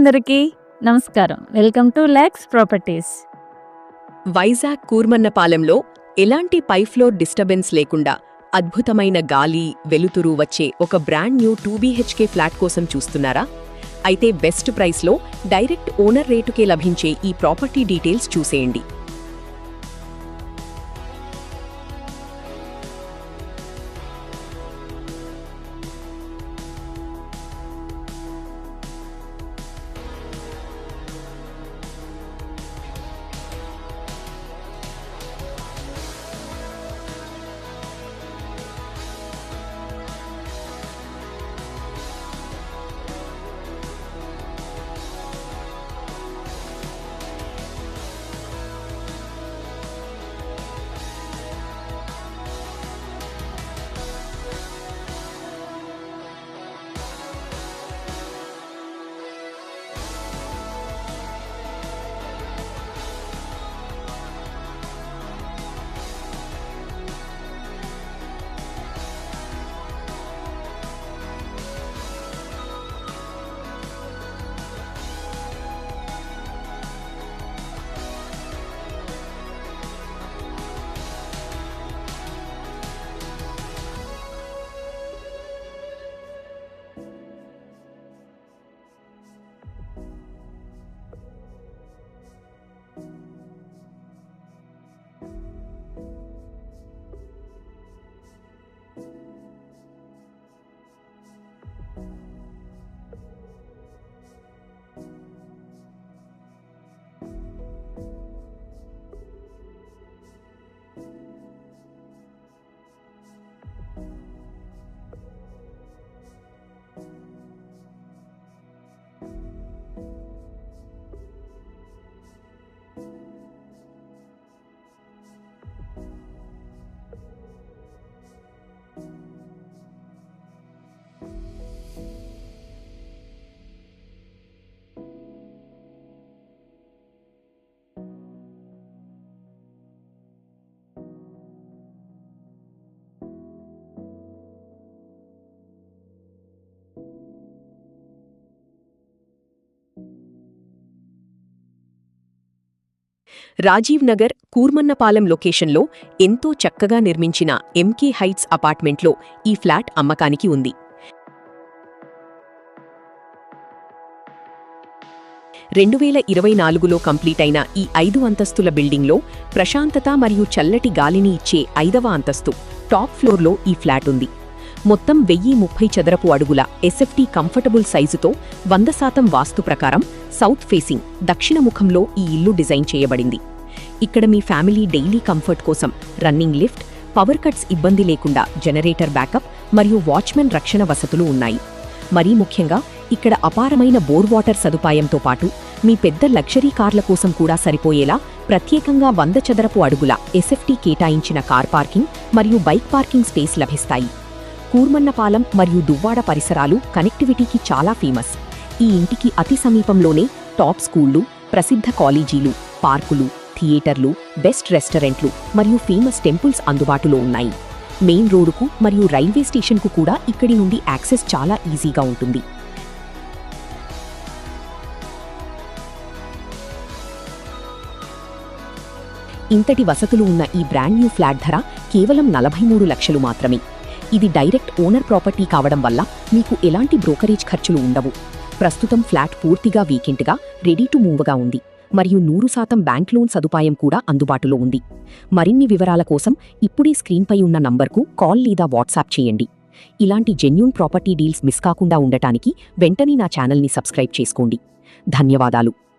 అందరికీ నమస్కారం. Welcome to Lax properties. Vizag కూర్మన్నపాలెంలో ఎలాంటి పై ఫ్లోర్ డిస్టర్బెన్స్ లేకుండా అద్భుతమైన గాలి, వెలుతురు వచ్చే ఒక బ్రాండ్ న్యూ 2BHK ఫ్లాట్ కోసం చూస్తున్నారా? అయితే బెస్ట్ ప్రైస్లో డైరెక్ట్ ఓనర్ రేటుకే లభించే ఈ ప్రాపర్టీ డీటెయిల్స్ చూసేయండి. రాజీవ్ నగర్ కూర్మన్నపాలెం లొకేషన్లో ఎంతో చక్కగా నిర్మించిన ఎంకే హైట్స్ అపార్ట్మెంట్లో ఈ ఫ్లాట్ అమ్మకానికి ఉంది. 2024లో కంప్లీట్ అయిన ఈ 5 అంతస్తుల బిల్డింగ్లో ప్రశాంతత మరియు చల్లటి గాలిని ఇచ్చే 5వ అంతస్తు టాప్ ఫ్లోర్లో ఈ ఫ్లాట్ ఉంది. మొత్తం 1030 చదరపు అడుగుల ఎస్ఎఫ్టీ కంఫర్టబుల్ సైజుతో 100% వాస్తు ప్రకారం సౌత్ ఫేసింగ్ దక్షిణ ముఖంలో ఈ ఇల్లు డిజైన్ చేయబడింది. ఇక్కడ మీ ఫ్యామిలీ డైలీ కంఫర్ట్ కోసం రన్నింగ్ లిఫ్ట్, పవర్ కట్స్ ఇబ్బంది లేకుండా జనరేటర్ బ్యాకప్ మరియు వాచ్మెన్ రక్షణ వసతులు ఉన్నాయి. మరీ ముఖ్యంగా ఇక్కడ అపారమైన బోర్ వాటర్ సదుపాయంతో పాటు మీ పెద్ద లగ్జరీ కార్ల కోసం కూడా సరిపోయేలా ప్రత్యేకంగా 100 చదరపు అడుగుల ఎస్ఎఫ్టీ కేటాయించిన కార్ పార్కింగ్ మరియు బైక్ పార్కింగ్ స్పేస్ లభిస్తాయి. కూర్మన్నపాలెం మరియు దువ్వాడ పరిసరాలు కనెక్టివిటీకి చాలా ఫేమస్. ఈ ఇంటికి అతి సమీపంలోనే టాప్ స్కూళ్లు, ప్రసిద్ధ కాలేజీలు, పార్కులు, థియేటర్లు, బెస్ట్ రెస్టారెంట్లు మరియు ఫేమస్ టెంపుల్స్ అందుబాటులో ఉన్నాయి. మెయిన్ రోడ్డుకు మరియు రైల్వే స్టేషన్కు కూడా ఇక్కడి నుండి యాక్సెస్ చాలా ఈజీగా ఉంటుంది. ఇంతటి వసతులు ఉన్న ఈ బ్రాండ్ న్యూ ఫ్లాట్ ధర కేవలం 43 లక్షలు మాత్రమే. ఇది డైరెక్ట్ ఓనర్ ప్రాపర్టీ కావడం వల్ల మీకు ఎలాంటి బ్రోకరేజ్ ఖర్చులు ఉండవు. ప్రస్తుతం ఫ్లాట్ పూర్తిగా వీకెంట్గా రెడీ టు మూవ్గా ఉంది మరియు 100% బ్యాంక్ లోన్ సదుపాయం కూడా అందుబాటులో ఉంది. మరిన్ని వివరాల కోసం ఇప్పుడే స్క్రీన్పై ఉన్న నంబర్కు కాల్ లేదా వాట్సాప్ చేయండి. ఇలాంటి జెన్యూన్ ప్రాపర్టీ డీల్స్ మిస్ కాకుండా ఉండటానికి వెంటనే నా ఛానల్ని సబ్స్క్రైబ్ చేసుకోండి. ధన్యవాదాలు.